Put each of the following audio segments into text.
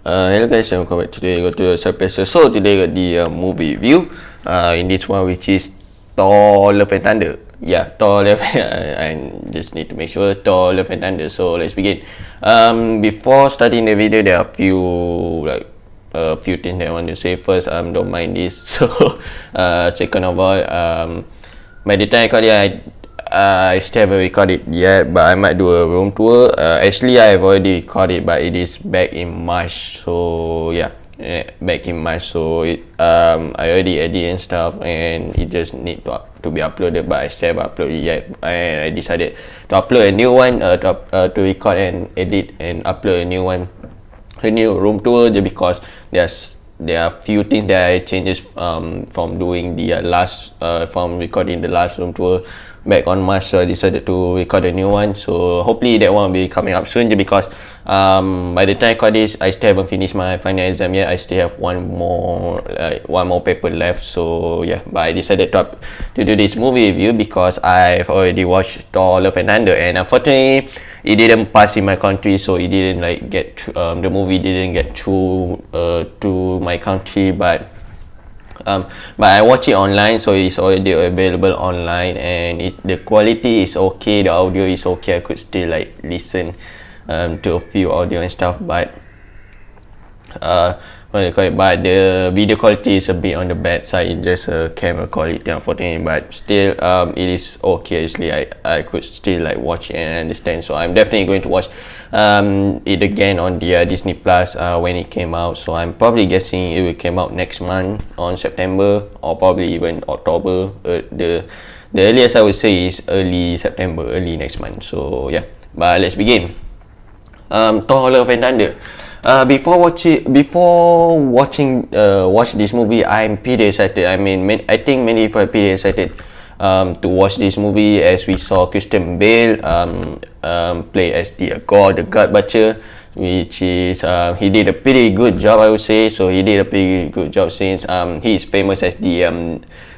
Hello guys, welcome back. Today I got to a surprise. So today I got the movie review. In this one, which is Thor: Love and Thunder. Yeah, Thor Love. I just need to make sure Thor: Love and Thunder. So let's begin. Before starting the video, there are a few things that I want to say. First, don't mind this. So, second of all, by the time I got it, I still haven't recorded yet, but I might do a room tour. Actually, I've already recorded, but it is back in March. So yeah, back in March. So I already edited and stuff, and it just need to be uploaded, but I still haven't uploaded yet. And I decided to upload a new one, to record and edit and upload a new one, a new room tour, just because there are few things that I changes from doing the from recording the last room tour back on March. So I decided to record a new one. So hopefully that one will be coming up soon, just because by the time I record this, I still haven't finished my final exam yet. I still have one more paper left. So yeah, but I decided to do this movie review because I've already watched Thor: Love and Thunder, and unfortunately it didn't pass in my country, so it didn't the movie didn't get through to my country, but I watch it online, so it's already available online, and the quality is okay, the audio is okay. I could still listen to a few audio and stuff, but but the video quality is a bit on the bad side. It's just a camera quality, unfortunately, but still it is okay. Actually, I could still watch it and understand, so I'm definitely going to watch it again on the Disney Plus when it came out. So I'm probably guessing it will come out next month on September, or probably even October. The earliest I would say is early September, early next month. So yeah, but let's begin. Thor: Love and Thunder. Before watching this movie, I'm pretty excited. I mean, I think many people are pretty excited to watch this movie, as we saw Christian Bale play as the God Butcher, which is he did a pretty good job, I would say. So he did a pretty good job, since he is famous as the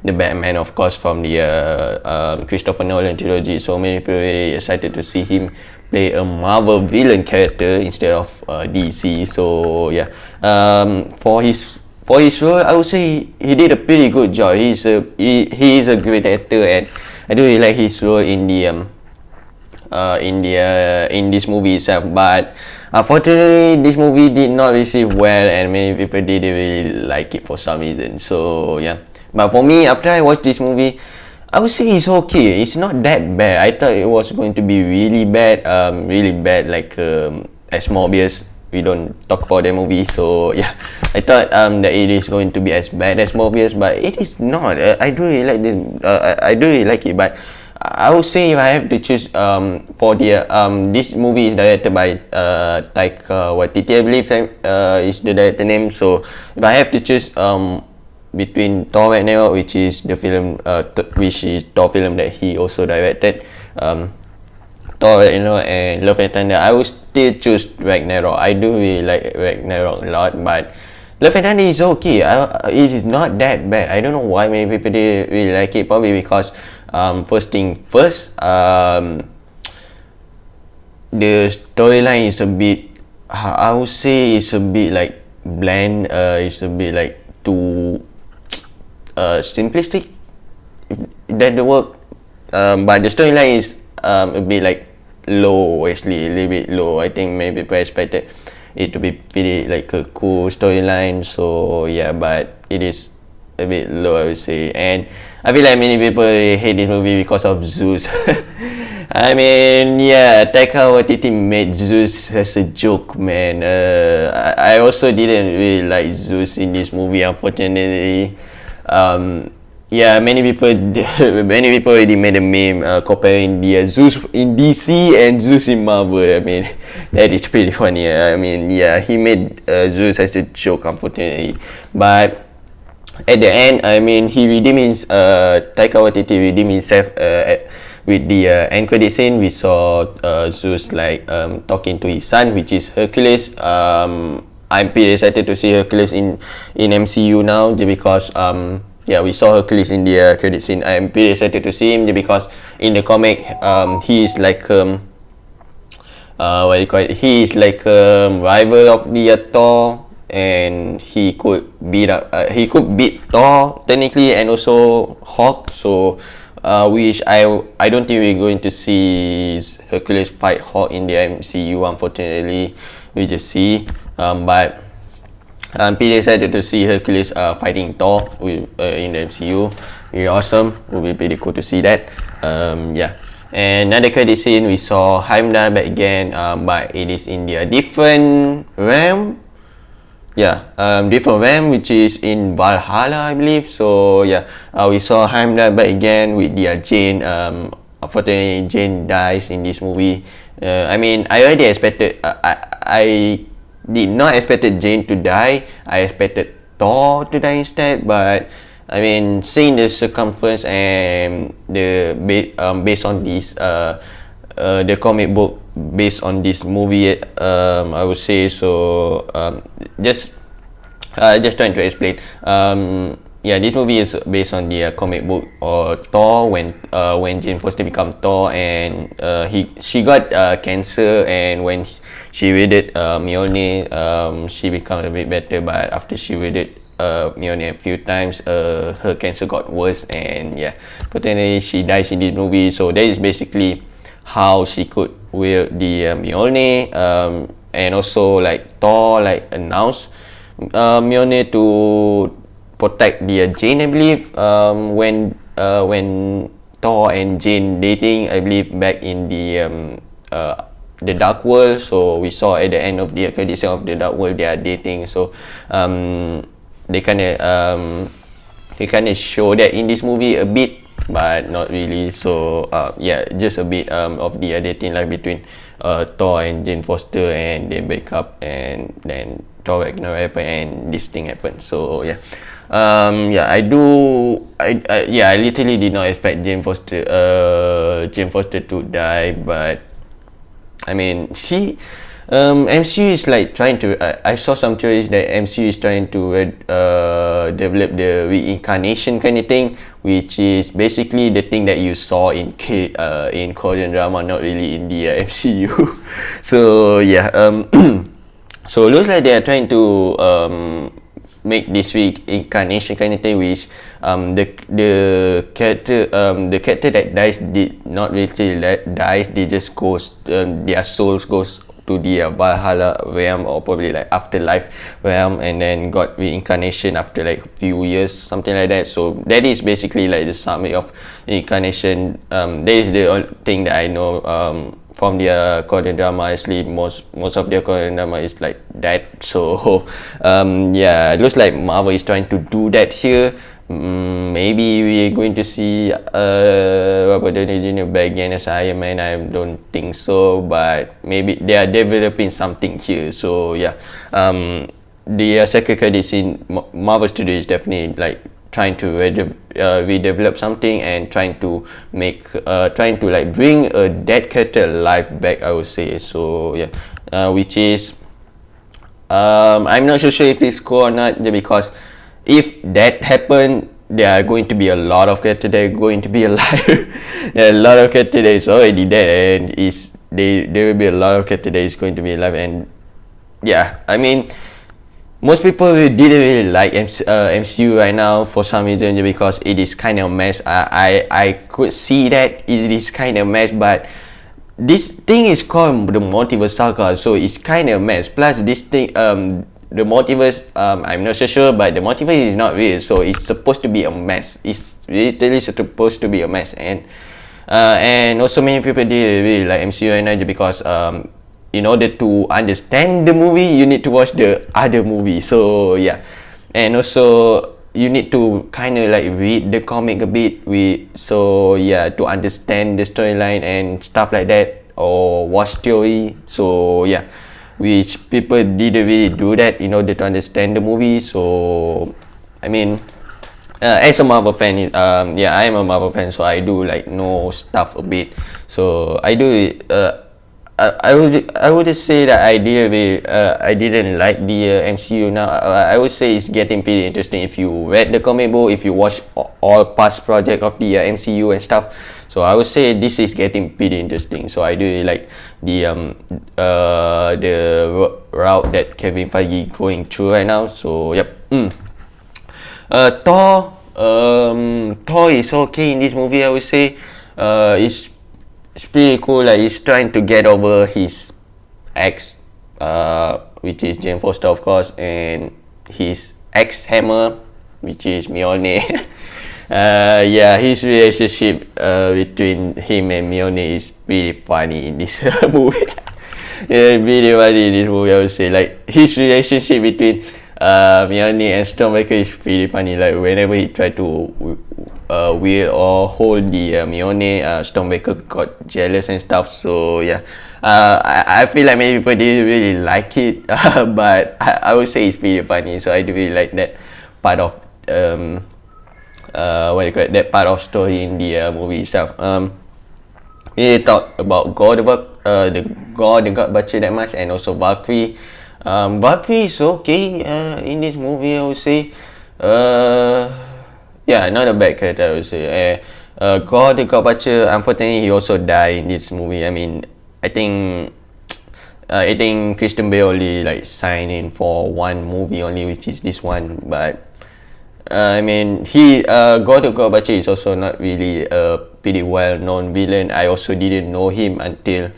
Batman, of course, from the Christopher Nolan trilogy. So many people are really excited to see him play a Marvel villain character instead of DC. So yeah, for his role, I would say he did a pretty good job. He is a great actor, and I do really like his role in this movie itself. But unfortunately, this movie did not receive well, and many people didn't really like it for some reason. So yeah, but for me, after I watched this movie, I would say it's okay. It's not that bad. I thought it was going to be really bad, like as Morbius. We don't talk about that movie, so yeah, I thought that it is going to be as bad as Morbius, but it is not. I do really like this. I do really like it, but I would say if I have to choose for the this movie is directed by Taika Waititi, I believe is the director name. So if I have to choose between Thor Ragnarok, which is the film, which is Thor film that he also directed, Thor Ragnarok and Love and Thunder, I would still choose Ragnarok. I do really like Ragnarok a lot, but Love and Thunder is okay. It is not that bad. I don't know why many people didn't really like it. Probably because first thing first, the storyline is a bit, I would say it's a bit bland. It's a bit too simplistic, if that the word, but the storyline is a bit low, actually, a little bit low. I think maybe people expected it to be pretty a cool storyline. So yeah, but it is a bit low, I would say, and I feel like many people hate this movie because of Zeus. I mean, yeah, Taika Waititi made Zeus as a joke, man. I also didn't really like Zeus in this movie, unfortunately. Yeah, many people already made a meme comparing the Zeus in DC and Zeus in Marvel. I mean, that is pretty funny. I mean, yeah, he made Zeus as a joke, unfortunately, but at the end, I mean, Taika Waititi redeemed himself with the end credit scene. We saw Zeus talking to his son, which is Hercules. I'm pretty excited to see Hercules in MCU now, just because yeah, we saw Hercules in the credit scene. I'm pretty excited to see him, just because in the comic he is what you call it, he is like a rival of the Thor, and he could beat Thor technically, and also Hulk. So which I don't think we're going to see Hercules fight Hulk in the MCU, unfortunately. We just see, but I'm pretty excited to see Hercules fighting Thor in the MCU. Really awesome. It will be pretty cool to see that. Yeah. And another credit scene, we saw Heimdall back again, but it is in the different realm. Yeah, different realm, which is in Valhalla, I believe. So yeah, we saw Heimdall back again with the Jane. Unfortunately, Jane dies in this movie. I mean, I already expected. I did not expected Jane to die. I expected Thor to die instead, but I mean, seeing the circumference and based on this the comic book based on this movie, I would say so. Just trying to explain. Yeah, this movie is based on the comic book or Thor when Jane Foster become Thor, and she got cancer, and when she read it Mjolnir, she become a bit better, but after she read it Mjolnir a few times, her cancer got worse, and yeah, potentially she dies in this movie. So that is basically how she could wield the Mjolnir, and also like Thor like announced Mjolnir to protect the Jane, I believe, when Thor and Jane dating, I believe, back in the Dark World. So we saw at the end of the credit scene of the Dark World they are dating. So they kind of show that in this movie a bit, but not really. So yeah, just a bit of the dating life between Thor and Jane Foster, and they break up, and then Thor Ragnarok happen, and this thing happened. So yeah. Yeah, I literally did not expect Jane Foster to die, but I mean, MCU is like trying to. I saw some theories that MCU is trying to develop the reincarnation kind of thing, which is basically the thing that you saw in Korean drama, not really in the MCU. So yeah, so it looks like they are trying to make this reincarnation kind of thing, which the character that dies did not really dies. They just goes, their souls goes to the Valhalla realm, or probably like afterlife realm, and then got reincarnation after like a few years, something like that. So that is basically like the summary of reincarnation. That is the only thing that I know from the Korean drama. Actually, most of the Korean drama is like that. So yeah, it looks like Marvel is trying to do that here. Maybe we're going to see Robert Downey Jr. back again as Iron Man. I don't think so, but maybe they are developing something here. So yeah, the second credit scene, Marvel Studios is definitely like trying to redevelop something, and trying to like bring a dead character alive back, I would say. So yeah, which is I'm not so sure if it's cool or not, because if that happened, there are going to be a lot of characters that are going to be alive. There are a lot of characters that is already dead, and there will be a lot of characters that is going to be alive. And yeah, I mean, most people didn't really like MCU right now for some reason, because it is kind of a mess. I could see that it is kind of a mess, but this thing is called the multiverse saga, so it's kind of a mess. Plus this thing, the multiverse, I'm not so sure, but the multiverse is not real, so it's supposed to be a mess. It's literally supposed to be a mess, and also many people didn't really like MCU right now, because in order to understand the movie, you need to watch the other movie. So yeah, and also you need to kind of like read the comic a bit, so yeah, to understand the storyline and stuff like that, or watch theory. So yeah, which people didn't really do that in order to understand the movie. So I mean, as a Marvel fan, yeah, I am a Marvel fan, so I do like know stuff a bit. So I do I would say that I didn't like the MCU now. I would say it's getting pretty interesting if you read the comic book, if you watch all past project of the MCU and stuff. So I would say this is getting pretty interesting. So I do really like the route that Kevin Feige going through right now. So yep. Thor. Thor is okay in this movie. I would say. It's pretty cool. Like he's trying to get over his ex, which is Jane Foster, of course, and his ex Hammer, which is Mjolnir. Yeah, his relationship between him and Mjolnir is pretty funny in this movie. Yeah, really funny in this movie. I would say like his relationship between Mjolnir and Stormbreaker is pretty funny. Like whenever he tried to wield or hold the Mjolnir, Stormbreaker got jealous and stuff. So yeah, I feel like many people didn't really like it, but I would say it's pretty funny. So I do really like that part of what do you call it? That part of story in the movie itself. We talk about God, the God Butcher that much, and also Valkyrie. Valkyrie is okay in this movie, I would say. Yeah, not a bad character, I would say. God Butcher, unfortunately, he also died in this movie. I mean, I think Christian Bale only like signed in for one movie only, which is this one. But I mean, God Butcher is also not really a pretty well-known villain. I also didn't know him until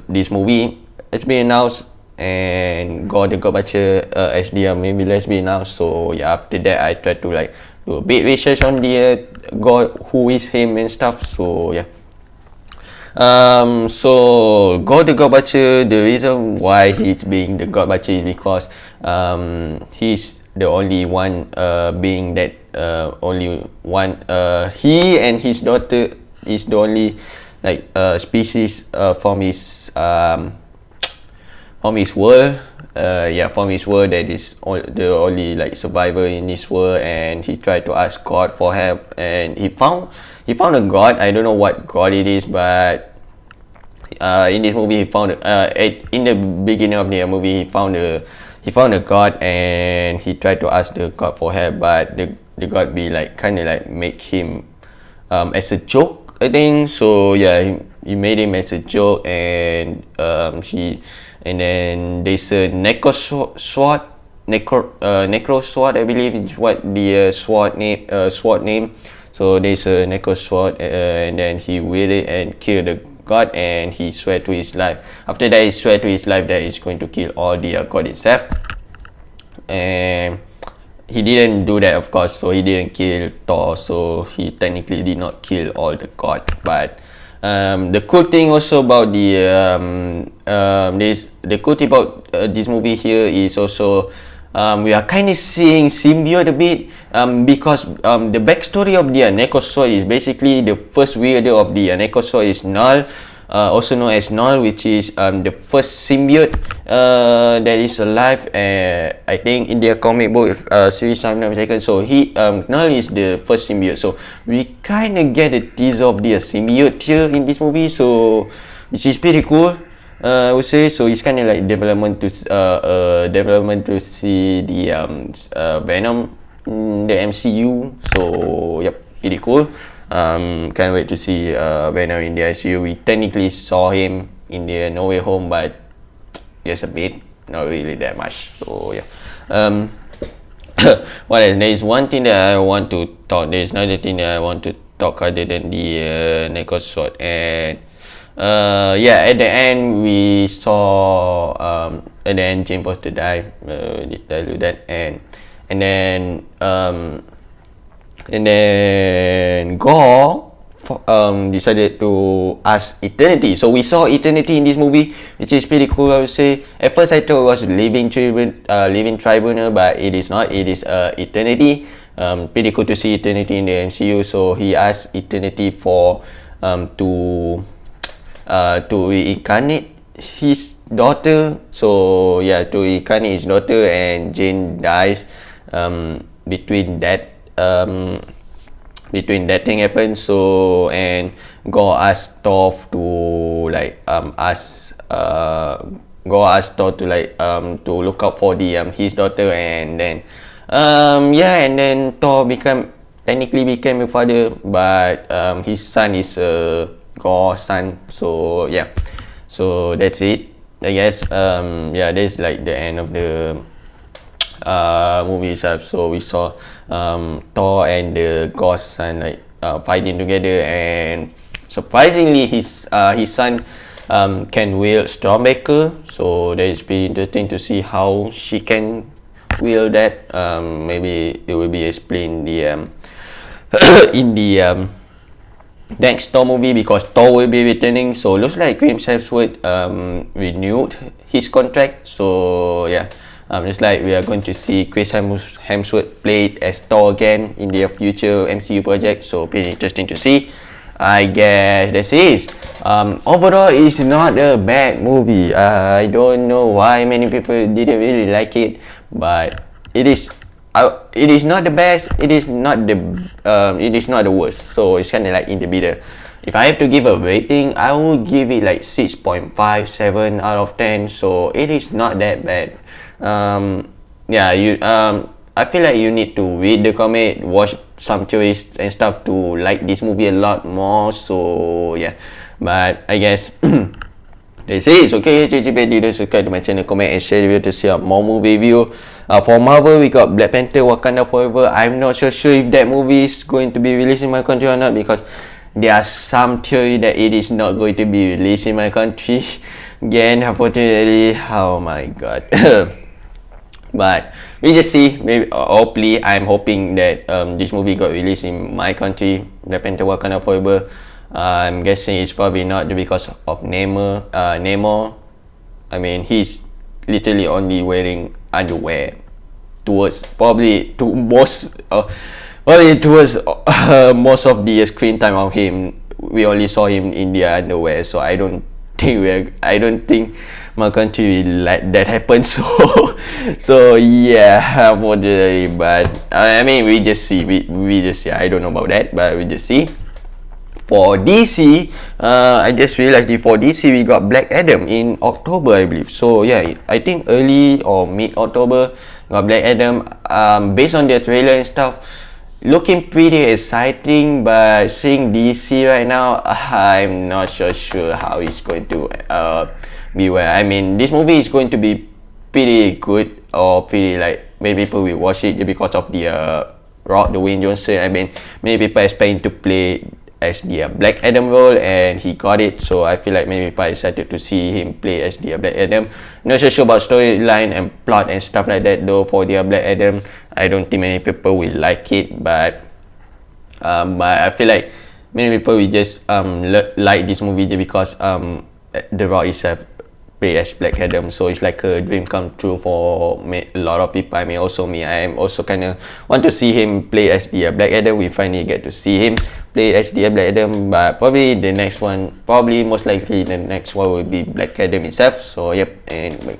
this movie has been announced, and God Butcher azdianaa maybe let's be announced. So yeah, after that I tried to like do a bit research on the God, who is him and stuff. So yeah. So God Butcher, the reason why he's being the God Butcher is because he's the only one being that only one he and his daughter is the only like species from his world. From his world, that is the only like survivor in this world, and he tried to ask God for help, and he found a god. I don't know what god it is, but in this movie he found in the beginning of the movie he found a god, and he tried to ask the god for help, but the god be like kind of like make him as a joke, I think. So yeah, he made him as a joke, and then there's a necro sword, I believe is what the sword name. So there's a necro sword, and then he wielded and killed the god, and he swear to his life. After that, he swear to his life that he's going to kill all the god itself. And he didn't do that, of course. So he didn't kill Thor. So he technically did not kill all the god. But the cool thing also about the cool thing about this movie here is also we are kind of seeing symbiote a bit, because the backstory of the Necrosword is basically the first wielder of the Necrosword is Null, also known as Null, which is the first symbiote that is alive, I think in their comic book series, I'm not mistaken. So Null is the first symbiote. So we kind of get a teaser of the symbiote here in this movie, so which is pretty cool. I would say. So it's kind of like development to see the Venom in the MCU. So yep, pretty cool. Can't wait to see Venom in the MCU. We technically saw him in the No Way Home, but just a bit, not really that much. So yeah. What else? There is one thing that I want to talk. There is another thing that I want to talk other than the Necrosword. And at the end we saw at the end Jane Foster died. Did tell you that, and then Gore decided to ask Eternity. So we saw Eternity in this movie, which is pretty cool, I would say. At first I thought it was Living Tribunal, but it is not. It is Eternity. Pretty cool to see Eternity in the MCU. So he asked Eternity for to reincarnate his daughter. So yeah, to reincarnate his daughter, and Jane dies between that between that thing happened. So and God asked Thor to like Thor to like to look out for the his daughter, and then yeah, and then Thor technically became a father, but his son is a God's son. So yeah, so that's it, I guess. Yeah, that's like the end of the movie itself. So we saw Thor and the God's son like fighting together, and surprisingly his son can wield Stormbreaker. So that is pretty interesting to see how she can wield that. Maybe it will be explained the in the next Thor movie, because Thor will be returning. So looks like Chris Hemsworth renewed his contract. So yeah, just like we are going to see Chris Hemsworth play as Thor again in the future MCU project. So pretty interesting to see. I guess that's it. Overall, it's not a bad movie. I don't know why many people didn't really like it, but it is. It is not the best. It is not the worst. So it's kind of like in the middle. If I have to give a rating, I will give it like 6.57 out of 10. So it is not that bad. Yeah, I feel like you need to read the comic, watch some theories and stuff to like this movie a lot more. So yeah, but I guess they say it's okay. Don't subscribe to my channel, comment and share the video to see more movie review. For Marvel, we got Black Panther Wakanda Forever. I'm not so sure if that movie is going to be released in my country or not, because there are some theory that it is not going to be released in my country. Again, unfortunately, oh my god. But we just see. Maybe, hopefully, I'm hoping that this movie got released in my country, Black Panther Wakanda Forever. I'm guessing it's probably not because of Namor. I mean, he's literally only wearing underwear towards most of the screen time of him. We only saw him in the underwear, so I don't think my country will let that happen. So yeah, unfortunately, but I mean, we just see. We just see. I don't know about that, but we just see. For DC, I just realized for DC we got Black Adam in October, I believe. So yeah, I think early or mid-October got Black Adam. Based on their trailer and stuff, looking pretty exciting. But seeing DC right now, I'm not so sure how it's going to be. Where I mean, this movie is going to be pretty good, or pretty like maybe people will watch it because of the Rock, Dwayne Johnson. I mean, many people expecting to play as the Black Adam role, and he got it. So I feel like many people are excited to see him play as the Black Adam. Not so sure about storyline and plot and stuff like that though. For the Black Adam, I don't think many people will like it, but I feel like many people will just like this movie because The Rock itself play as Black Adam. So it's like a dream come true for a lot of people. I mean, also me. I am also kind of want to see him play as the Black Adam. We finally get to see him play as the Black Adam, but probably the next one, most likely the next one will be Black Adam itself. So yep, and